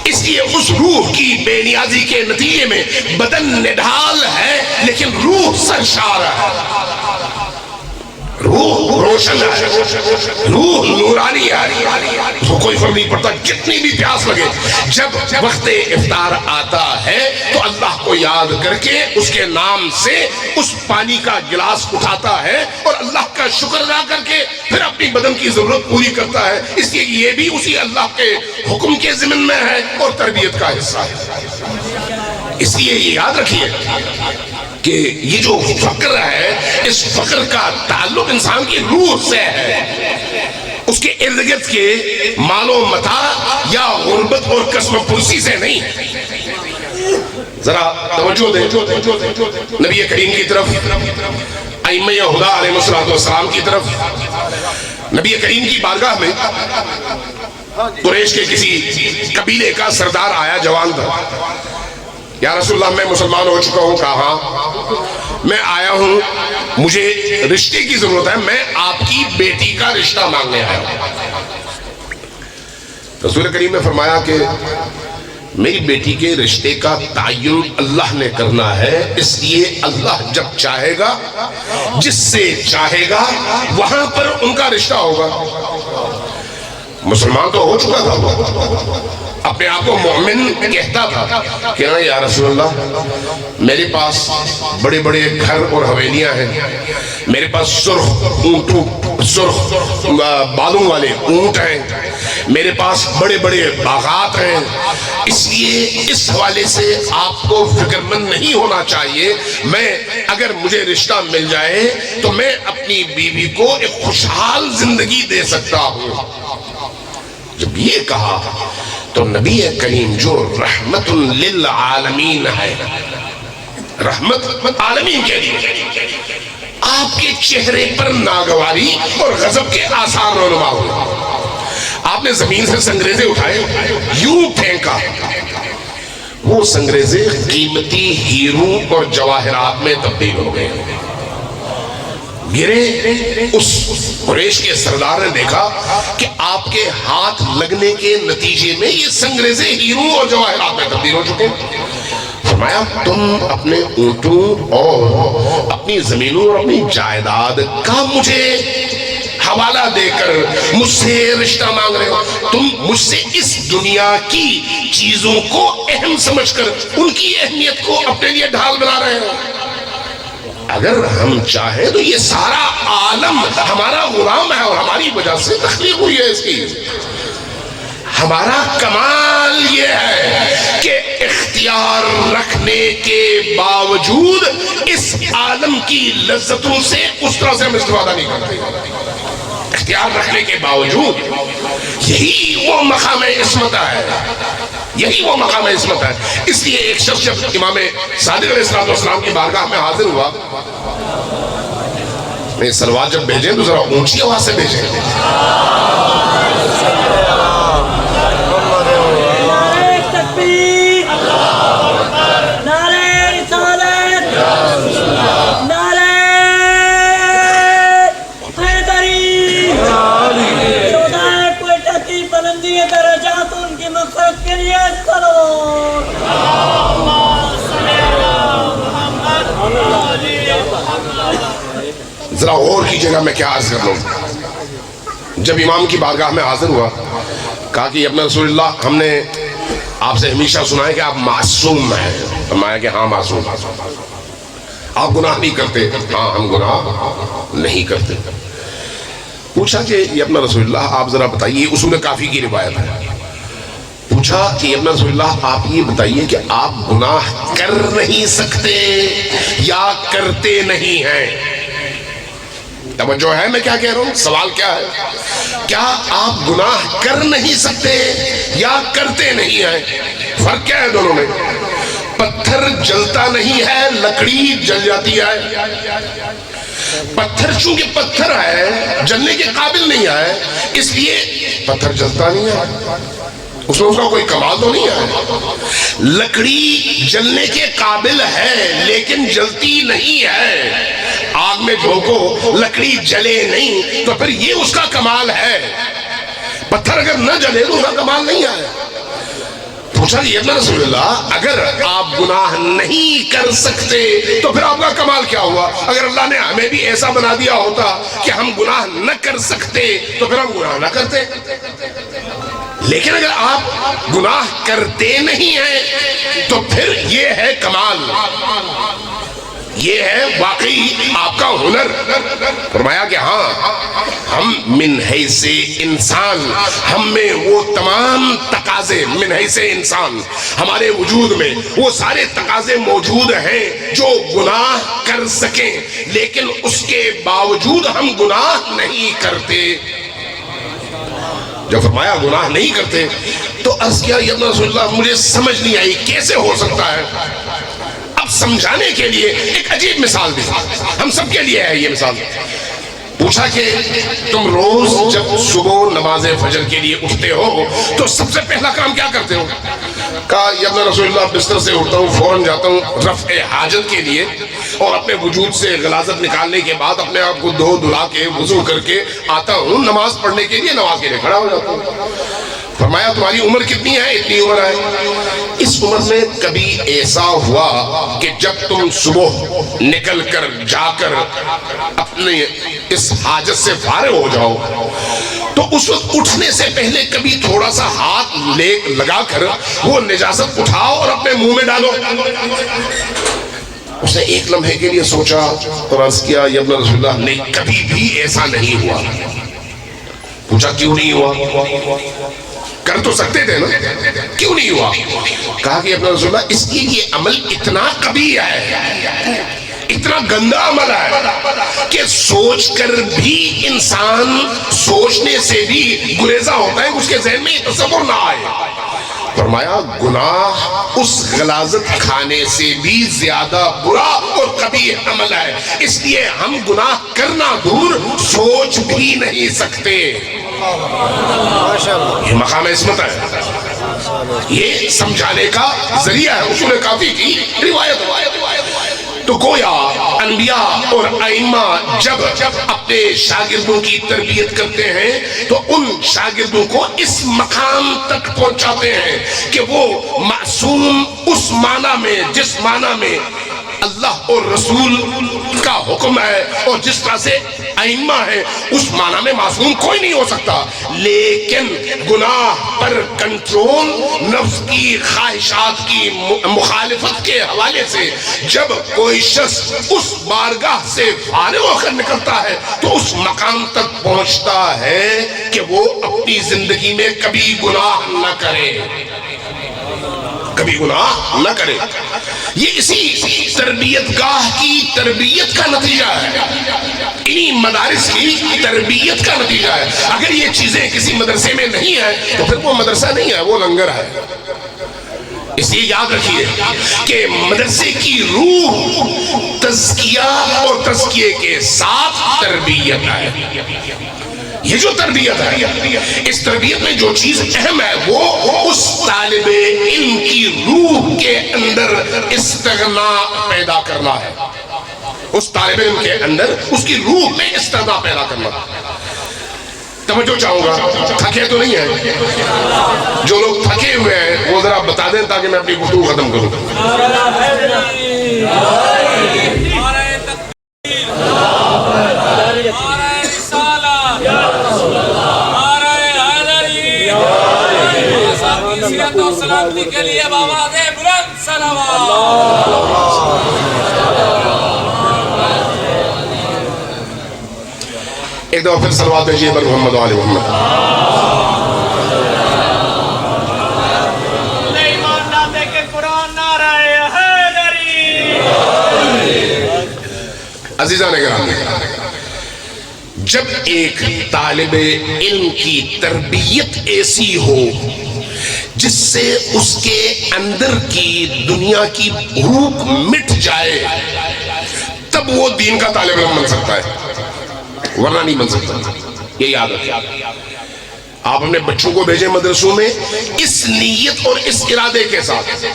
اس لیے اس روح کی بے نیازی کے نتیجے میں بدن نڈھال ہے لیکن روح سرشار ہے. روح روشن ہے، روح نورانی ہے. تو کوئی فرق نہیں پڑتا کتنی بھی پیاس لگے، جب وقت افطار آتا ہے تو اللہ کو یاد کر کے اس کے نام سے اس پانی کا گلاس اٹھاتا ہے اور اللہ کا شکر ادا کر کے پھر اپنی بدن کی ضرورت پوری کرتا ہے. اس لیے یہ بھی اسی اللہ کے حکم کے ضمن میں ہے اور تربیت کا حصہ ہے. اس لیے یہ یاد رکھیے کہ یہ جو فقر ہے، اس فقر کا تعلق انسان کی روح سے ہے. اس کے ارد گرد کے مال و متاع یا غربت اور کسب پرسی سے نہیں. ذرا توجہ دیں نبی کریم کی طرف، ائمہ ہدیٰ علیہ السلام کی طرف. نبی کریم کی بارگاہ میں قریش کے کسی قبیلے کا سردار آیا، جوان تھا. یا رسول اللہ میں مسلمان ہو چکا ہوں. کہا ہاں میں آیا ہوں، مجھے رشتے کی ضرورت ہے، میں آپ کی بیٹی کا رشتہ مانگنے آیا ہوں. رسول کریم نے فرمایا کہ میری بیٹی کے رشتے کا تعین اللہ نے کرنا ہے، اس لیے اللہ جب چاہے گا جس سے چاہے گا وہاں پر ان کا رشتہ ہوگا. مسلمان تو ہو چکا تھا، اپنے آپ کو مومن کہتا تھا کہ یا رسول اللہ میرے پاس بڑے بڑے گھر اور حویلیاں ہیں، میرے پاس سرخ بالوں والے اونٹ ہیں، میرے پاس بڑے بڑے باغات ہیں، اس لیے اس حوالے سے آپ کو فکر مند نہیں ہونا چاہیے. میں اگر مجھے رشتہ مل جائے تو میں اپنی بیوی کو ایک خوشحال زندگی دے سکتا ہوں. جب یہ کہا تو نبی کریم جو رحمت للعالمین ہے، رحمت عالمین کے لیے، آپ کے چہرے پر ناگواری اور غضب کے آثار رونما ہوئے. آپ نے زمین سے سنگریزے اٹھائے، یوں پھینکا، وہ سنگریزے قیمتی ہیروں اور جواہرات میں تبدیل ہو گئے. گرے. اس قریش کے سردار نے دیکھا کہ آپ کے ہاتھ لگنے کے نتیجے میں یہ سنگریزے ہیروں اور جواہرات میں تبدیل ہو چکے. فرمایا تم اپنے اونٹوں اور اپنی زمینوں اور اپنی جائیداد کا مجھے حوالہ دے کر مجھ سے رشتہ مانگ رہے ہو. تم مجھ سے اس دنیا کی چیزوں کو اہم سمجھ کر ان کی اہمیت کو اپنے لیے ڈھال بنا رہے ہو. اگر ہم چاہیں تو یہ سارا عالم ہمارا غلام ہے اور ہماری وجہ سے تخلیق ہوئی ہے. اس کی ہمارا کمال یہ ہے کہ اختیار رکھنے کے باوجود اس عالم کی لذتوں سے اس طرح سے ہم استفادہ نہیں کرتے. اختیار رکھنے کے باوجود یہی وہ مقام عصمت ہے، یہی وہ مقام عصمت ہے. اس لیے ایک شخص جب امام صادق علیہ السلام کی بارگاہ میں حاضر ہوا، نہیں سلوات جب بھیجیں تو ذرا اونچی آواز سے بھیجیں. ذرا غور کیجئے گا میں کیا عرض کر لوں. جب امام کی بارگاہ میں حاضر ہوا، کہا کہ اپنے رسول اللہ ہم نے آپ سے ہمیشہ سنا ہے کہ آپ معصوم ہیں. فرمایا کہ ہاں معصوم. آپ گناہ نہیں کرتے؟ ہاں ہم گناہ نہیں کرتے. پوچھا کہ یہ اپنا رسول اللہ آپ ذرا بتائیے، اصول کافی کی روایت ہے. پوچھا کہ اپنا رسول اللہ آپ یہ بتائیے کہ آپ گناہ کر نہیں سکتے یا کرتے نہیں ہیں؟ توجہ ہے میں کیا کہہ رہا ہوں؟ سوال کیا ہے؟ کیا آپ گناہ کر نہیں سکتے یا کرتے نہیں ہیں؟ فرق کیا ہے دونوں میں؟ پتھر جلتا نہیں ہے، لکڑی جل جاتی ہے. پتھر چونکہ پتھر ہے، جلنے کے قابل نہیں ہے، اس لیے پتھر جلتا نہیں ہے، اس میں اس کا کوئی کمال تو نہیں ہے. لکڑی جلنے کے قابل ہے لیکن جلتی نہیں ہے. آگ میں جھونکو لکڑی جلے نہیں تو پھر یہ اس کا کمال ہے. پتھر اگر نہ جلے تو اس کا کمال نہیں ہے. پوچھا یہ اپنا رسول اللہ اگر آپ گناہ نہیں کر سکتے تو پھر آپ کا کمال کیا ہوا؟ اگر اللہ نے ہمیں بھی ایسا بنا دیا ہوتا کہ ہم گناہ نہ کر سکتے تو پھر ہم گناہ نہ کرتے. لیکن اگر آپ گناہ کرتے نہیں ہیں تو پھر یہ ہے کمال، یہ ہے واقعی آپ کا ہنر. فرمایا کہ ہاں ہم من حیث انسان، ہم میں وہ تمام تقاضے، من حیث انسان ہمارے وجود میں وہ سارے تقاضے موجود ہیں جو گناہ کر سکیں، لیکن اس کے باوجود ہم گناہ نہیں کرتے. جب فرمایا گناہ نہیں کرتے تو عرض کیا یا رسول اللہ مجھے سمجھ نہیں آئی کیسے ہو سکتا ہے. اب سمجھانے کے لیے ایک عجیب مثال دی, ہم سب کے لیے ہے یہ مثال. پوچھا کہ تم روز جب صبح نماز فجر کے لیے اٹھتے ہو تو سب سے پہلا کام کیا کرتے ہو؟ کہا یا رسول اللہ بستر سے اٹھتا ہوں فوراً جاتا ہوں رفع حاجت کے لیے, اور اپنے وجود سے غلاظت نکالنے کے بعد اپنے آپ کو دھو دھلا کے وضو کر کے آتا ہوں نماز پڑھنے کے لیے, نماز کے لیے کھڑا ہو جاتا ہوں. فرمایا تمہاری عمر کتنی ہے؟ اتنی عمر ہے. اس عمر میں کبھی ایسا ہوا کہ جب تم صبح نکل کر جا کر اپنے اس حاجت سے فارغ ہو جاؤ تو اس وقت اٹھنے سے پہلے کبھی تھوڑا سا ہاتھ لگا کر وہ نجاست اٹھاؤ اور اپنے منہ میں ڈالو؟ اس نے ایک لمحے کے لیے سوچا اور عرض کیا یا رسول اللہ نہیں, کبھی بھی ایسا نہیں ہوا. پوچھا کیوں نہیں ہوا؟ کر تو سکتے تھے نا, کیوں نہیں ہوا؟ کہا کہ اپنا رسول اللہ اس لیے یہ عمل اتنا قبیح ہے, اتنا گندا عمل ہے کہ سوچ کر بھی انسان سوچنے سے بھی گریزا ہوتا ہے, اس کے ذہن میں تصور نہ آئے. فرمایا گناہ اس غلاظت کھانے سے بھی زیادہ برا اور قبیح عمل ہے, اس لیے ہم گناہ کرنا دور سوچ بھی نہیں سکتے. یہ مقام عصمت ہے, یہ سمجھانے کا ذریعہ ہے. اصول کافی کی روایت. تو گویا انبیاء اور ائمہ جب اپنے شاگردوں کی تربیت کرتے ہیں تو ان شاگردوں کو اس مقام تک پہنچاتے ہیں کہ وہ معصوم اس معنی میں, جس معنی میں اللہ اور رسول کا حکم ہے اور جس طرح سے ائمہ ہے اس معنی میں معصوم کوئی نہیں ہو سکتا. لیکن گناہ پر کنٹرول, نفس کی خواہشات کی مخالفت کے حوالے سے جب کوئی شخص اس بارگاہ سے فارغ ہو کر نکلتا ہے تو اس مقام تک پہنچتا ہے کہ وہ اپنی زندگی میں کبھی گناہ نہ کرے, کبھی گناہ نہ کرے. یہ اسی تربیت گاہ کی تربیت کا نتیجہ ہے, انہی مدارس کی تربیت کا نتیجہ ہے. اگر یہ چیزیں کسی مدرسے میں نہیں ہیں تو پھر وہ مدرسہ نہیں ہے, وہ لنگر ہے. اس لیے یاد رکھیے کہ مدرسے کی روح تزکیہ اور تزکیے کے ساتھ تربیت ہے. یہ جو تربیت ہے, اس تربیت میں جو چیز اہم ہے وہ اس طالب علم کی روح کے اندر استغناء پیدا کرنا ہے. اس طالب علم کے اندر اس کی روح میں استغناء پیدا کرنا. توجہ چاہوں گا, تھکے تو نہیں ہیں؟ جو لوگ تھکے ہوئے ہیں وہ ذرا بتا دیں تاکہ میں اپنی گفتگو ختم کروں. سلامتی کے لیے بابا دے بلند صلوات. ایک دفعہ پھر صلوات بھیجیے بر محمد و آل محمد. ایمان لاتے کہ قرآن نعرہ حیدری. عزیزان گرامی, جب ایک طالب علم کی تربیت ایسی ہو جس سے اس کے اندر کی دنیا کی بھوک مٹ جائے تب وہ دین کا طالب علم بن سکتا ہے, ورنہ نہیں بن سکتا. یہ یاد رکھیں. آپ اپنے بچوں کو بھیجیں مدرسوں میں اس نیت اور اس ارادے کے ساتھ,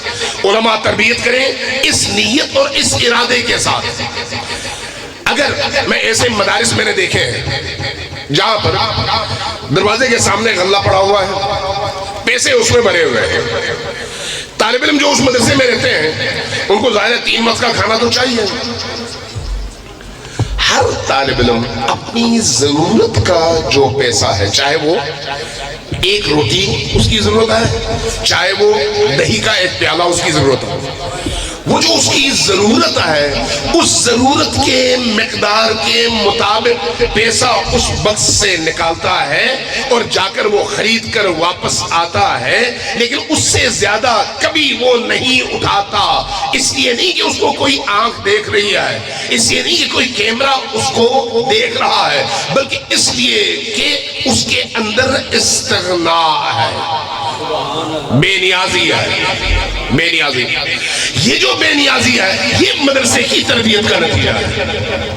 علماء تربیت کریں اس نیت اور اس ارادے کے ساتھ. اگر میں ایسے مدارس میں نے دیکھے ہیں جہاں پر دروازے کے سامنے غلہ پڑا ہوا ہے, پیسے اس میں بھرے ہوئے ہیں, طالب علم جو اس مدرسے میں رہتے ہیں ان کو ظاہر ہے 3 وقت کا کھانا تو چاہیے. ہر طالب علم اپنی ضرورت کا جو پیسہ ہے, چاہے وہ ایک روٹی اس کی ضرورت ہے, چاہے وہ دہی کا ایک پیالہ اس کی ضرورت ہے, وہ جو اس کی ضرورت ہے اس ضرورت کے مقدار کے مطابق پیسہ اس بخش سے نکالتا ہے اور جا کر وہ خرید کر واپس آتا ہے، لیکن اس سے زیادہ کبھی وہ نہیں اٹھاتا۔ اس لیے نہیں کہ اس کو کوئی آنکھ دیکھ رہی ہے، اس لیے نہیں کہ کوئی کیمرہ اس کو دیکھ رہا ہے، بلکہ اس لیے کہ اس کے اندر استغنا ہے، بے نیازی ہے، بے نیازی۔ یہ جو بے نیازی ہے یہ مدرسے کی تربیت کا نتیجہ ہے۔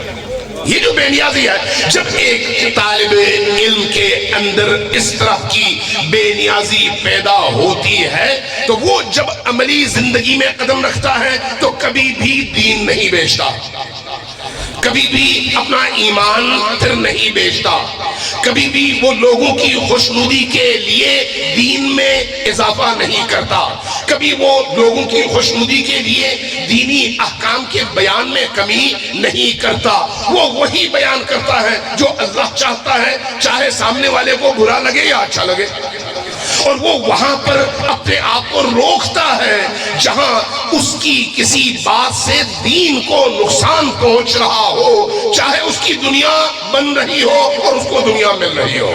یہ جو بے نیازی ہے، جب ایک طالب علم کے اندر اس طرح کی بے نیازی پیدا ہوتی ہے تو وہ جب عملی زندگی میں قدم رکھتا ہے تو کبھی بھی دین نہیں بیچتا، کبھی بھی اپنا ایمان پھر نہیں بیچتا، کبھی بھی وہ لوگوں کی خوشنودی کے لیے دین میں اضافہ نہیں کرتا، کبھی وہ لوگوں کی خوشنودی کے لیے دینی احکام کے بیان میں کمی نہیں کرتا۔ وہ وہی بیان کرتا ہے جو اللہ چاہتا ہے، چاہے سامنے والے کو برا لگے یا اچھا لگے، اور وہ وہاں پر اپنے آپ کو روکتا ہے جہاں اس کی کسی بات سے دین کو نقصان پہنچ رہا ہو، چاہے اس کی دنیا بن رہی ہو اور اس کو دنیا مل رہی ہو۔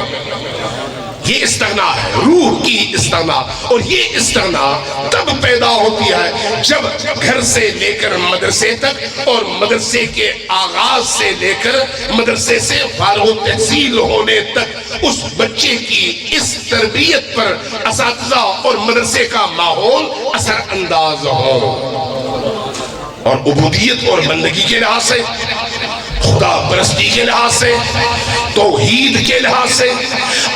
یہ استغنا ہے، روح کی استغنا، اور یہ استغنا تب پیدا ہوتی ہے جب گھر سے لے کر مدرسے تک اور مدرسے کے آغاز سے لے کر مدرسے سے فارغ التحصیل ہونے تک اس بچے کی اس تربیت پر اساتذہ اور مدرسے کا ماحول اثر انداز ہو، اور عبودیت اور بندگی کے لحاظ سے، خدا پرستی کے لحاظ سے، توحید کے لحاظ سے،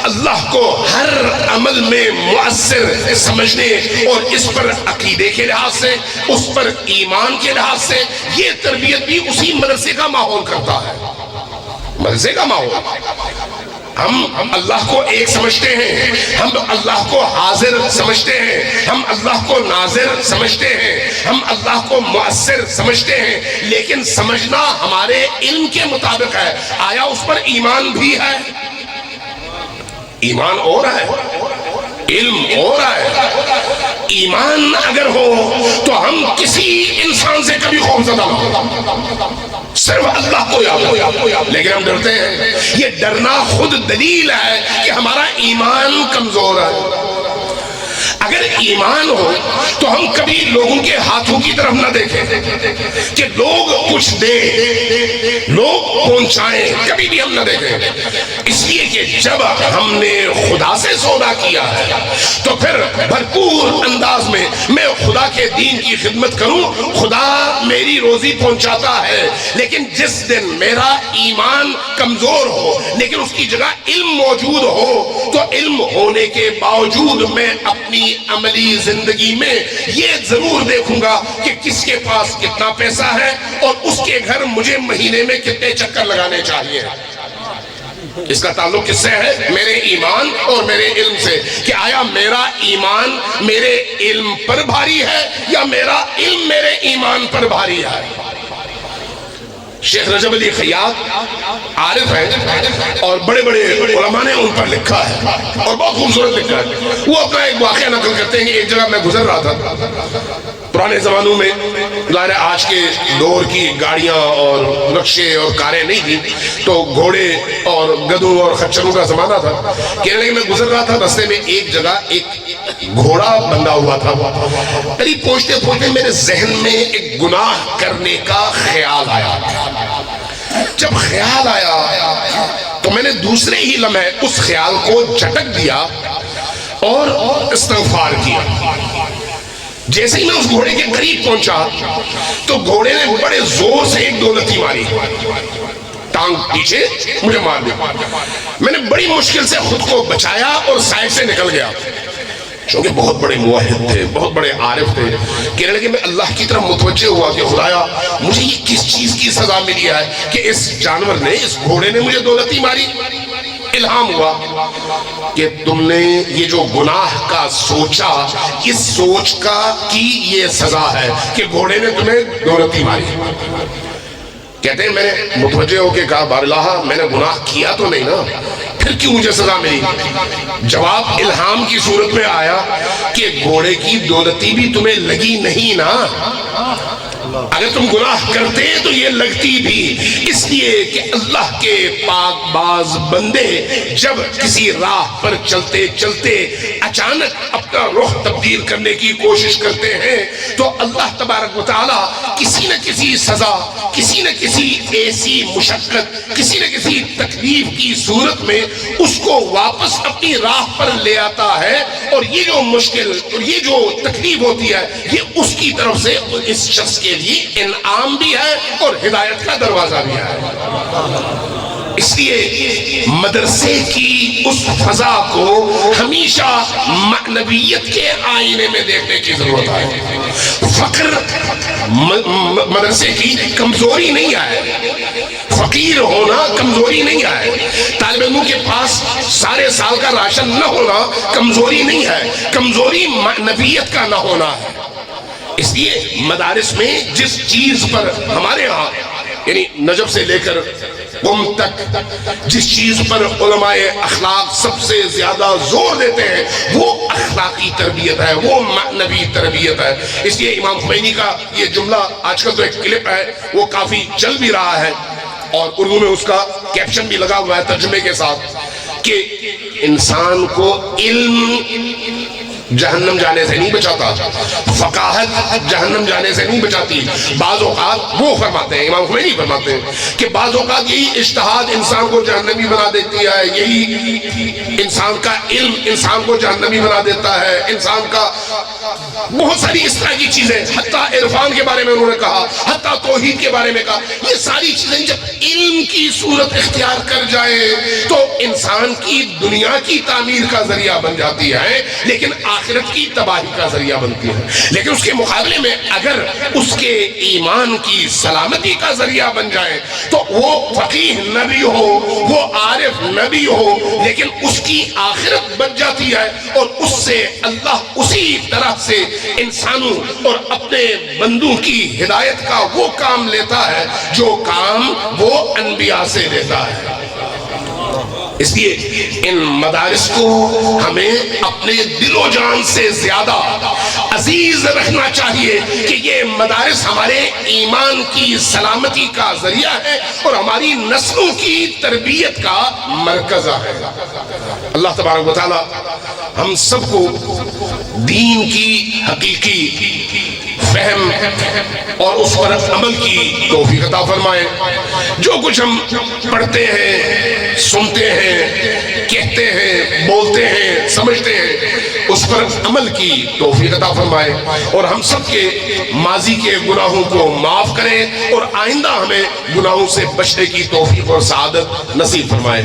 اللہ کو ہر عمل میں مؤثر سمجھنے اور اس پر عقیدے کے لحاظ سے، اس پر ایمان کے لحاظ سے، یہ تربیت بھی اسی مدرسے کا ماحول کرتا ہے، مدرسے کا ماحول۔ ہم اللہ کو ایک سمجھتے ہیں، ہم اللہ کو حاضر سمجھتے ہیں، ہم اللہ کو ناظر سمجھتے ہیں، ہم اللہ کو مؤثر سمجھتے ہیں، لیکن سمجھنا ہمارے علم کے مطابق ہے۔ آیا اس پر ایمان بھی ہے؟ ایمان اور ہے، علم اور ہے۔ ایمان اگر ہو تو ہم کسی انسان سے کبھی خوفزدہ نہ ہو، صرف اللہ کو یاد، لیکن ہم ڈرتے ہیں۔ یہ ڈرنا خود دلیل ہے کہ ہمارا ایمان کمزور ہے۔ اگر ایمان ہو تو ہم کبھی لوگوں کے ہاتھوں کی طرف نہ دیکھیں کہ لوگ کچھ دیں، لوگ پہنچائیں، کبھی بھی ہم نہ دیکھیں، اس لیے کہ جب ہم نے خدا سے سودا کیا ہے تو پھر بھرپور انداز میں میں خدا کے دین کی خدمت کروں، خدا میری روزی پہنچاتا ہے۔ لیکن جس دن میرا ایمان کمزور ہو لیکن اس کی جگہ علم موجود ہو، تو علم ہونے کے باوجود میں اپنی عملی زندگی میں یہ ضرور دیکھوں گا کہ کس کے پاس کتنا پیسہ ہے اور اس کے گھر مجھے مہینے میں کتنے چکر لگانے چاہیے۔ اس کا تعلق کس سے ہے؟ میرے ایمان اور میرے علم سے، کہ آیا میرا ایمان میرے علم پر بھاری ہے یا میرا علم میرے ایمان پر بھاری ہے۔ شیخ رجب علی خیاط عارف ہے اور بڑے بڑے علماء نے ان پر لکھا ہے اور بہت خوبصورت لکھا ہے۔ وہ اپنا ایک واقعہ نقل کرتے ہیں کہ ایک جگہ میں گزر رہا تھا، پرانے زمانوں میں ظاہر آج کے دور کی گاڑیاں اور رکشے اور کاریں نہیں تھی، تو گھوڑے اور گدھوں اور خچروں کا زمانہ تھا۔ کہنے لگے میں گزر رہا تھا، رستے میں ایک جگہ ایک گھوڑا بندھا ہوا تھا، قریب پہنچتے پہنچتے میرے ذہن میں ایک گناہ کرنے کا خیال آیا۔ جب خیال آیا تو میں نے دوسرے ہی لمحے اس خیال کو جھٹک دیا اور استغفار کیا۔ جیسے ہی میں اس گھوڑے کے قریب پہنچا تو گھوڑے نے بڑے زور سے ایک دو لتی ماری، ٹانگ پیچھے مجھے مار دی۔ میں نے بڑی مشکل سے خود کو بچایا اور سائڈ سے نکل گیا، چونکہ بہت بڑے موحد تھے، بہت بڑے عارف تھے۔ کہنے لگے میں اللہ کی طرف متوجہ ہوا کہ خدایا مجھے یہ کس چیز کی سزا ملی ہے کہ اس جانور نے، اس گھوڑے نے مجھے دو لتی ماری۔ الہام ہوا کہ تم نے یہ جو گناہ کا سوچا، اس سوچ کا کی یہ سزا ہے کہ گھوڑے نے تمہیں دو لتی ماری۔ کہتے ہیں میں نے متوجہ ہو کے کہا بار اللہ میں نے گناہ کیا تو نہیں نا، پھر کیوں مجھے سزا ملی؟ جواب الہام کی صورت میں آیا کہ گھوڑے کی دولتی بھی تمہیں لگی نہیں نا، اگر تم گناہ کرتے تو یہ لگتی بھی اس لیے کہ اللہ کے پاک باز بندے جب کسی راہ پر چلتے چلتے اچانک اپنا رخ تبدیل کرنے کی کوشش کرتے ہیں تو اللہ تبارک و تعالی کسی نہ کسی سزا، کسی نہ کسی ایسی مشقت، کسی نہ کسی تکلیف کی صورت میں اس کو واپس اپنی راہ پر لے آتا ہے، اور یہ جو مشکل اور یہ جو تکلیف ہوتی ہے یہ اس کی طرف سے اس شخص کے لیے انعام بھی ہے اور ہدایت کا دروازہ بھی ہے۔ اس لیے مدرسے کی اس فضا کو ہمیشہ معنویت کے آئینے میں دیکھنے کی ضرورت ہے۔ فقر مدرسے کی کمزوری نہیں ہے، فقیر ہونا کمزوری نہیں ہے، طالب علموں کے پاس سارے سال کا راشن نہ ہونا کمزوری نہیں ہے، کمزوری معنویت کا نہ ہونا ہے۔ اس لیے مدارس میں جس چیز پر ہمارے ہاں یعنی نجف سے لے کر قم تک جس چیز پر علماء اخلاق سب سے زیادہ زور دیتے ہیں وہ اخلاقی تربیت ہے، وہ معنوی تربیت ہے۔ اس لیے امام خمینی کا یہ جملہ آج کل تو ایک کلپ ہے وہ کافی چل بھی رہا ہے اور اردو میں اس کا کیپشن بھی لگا ہوا ہے ترجمے کے ساتھ کہ انسان کو علم جہنم جانے سے نہیں بچاتا، فقاہت جہنم جانے سے نہیں بچاتی۔ بعض اوقات وہ فرماتے ہیں، امام خمینی فرماتے ہیں کہ بعض اوقات یہی اجتہاد انسان کو جہنمی بنا دیتی ہے، یہی انسان کا علم انسان کو جہنمی بنا دیتا ہے، انسان کا بہت ساری اس طرح کی چیزیں، حتیٰ عرفان کے بارے میں انہوں نے کہا، حتیٰ توحید کے بارے میں کہا، یہ ساری چیزیں جب علم کی صورت اختیار کر جائے تو انسان کی دنیا کی تعمیر کا ذریعہ بن جاتی ہے لیکن آخرت کی تباہی کا ذریعہ بنتی ہے۔ لیکن اس کے مقابلے میں اگر اس کے ایمان کی سلامتی کا ذریعہ بن جائے تو وہ فقیہ نہ بھی ہو، وہ عارف نہ بھی ہو، لیکن اس کی آخرت بن جاتی ہے اور اس سے اللہ اسی طرح سے انسانوں اور اپنے بندوں کی ہدایت کا وہ کام لیتا ہے جو کام وہ انبیاء سے لیتا ہے۔ اس لیے ان مدارس کو ہمیں اپنے دل و جان سے زیادہ عزیز رکھنا چاہیے کہ یہ مدارس ہمارے ایمان کی سلامتی کا ذریعہ ہے اور ہماری نسلوں کی تربیت کا مرکز ہے۔ اللہ تبارک و تعالی ہم سب کو دین کی حقیقی فہم اور اس پر عمل کی توفیق عطا فرمائے۔ جو کچھ ہم پڑھتے ہیں، سنتے ہیں، کہتے ہیں، بولتے ہیں، سمجھتے ہیں، اس پر عمل کی توفیق عطا فرمائے اور ہم سب کے ماضی کے گناہوں کو معاف کریں اور آئندہ ہمیں گناہوں سے بچنے کی توفیق اور سعادت نصیب فرمائے۔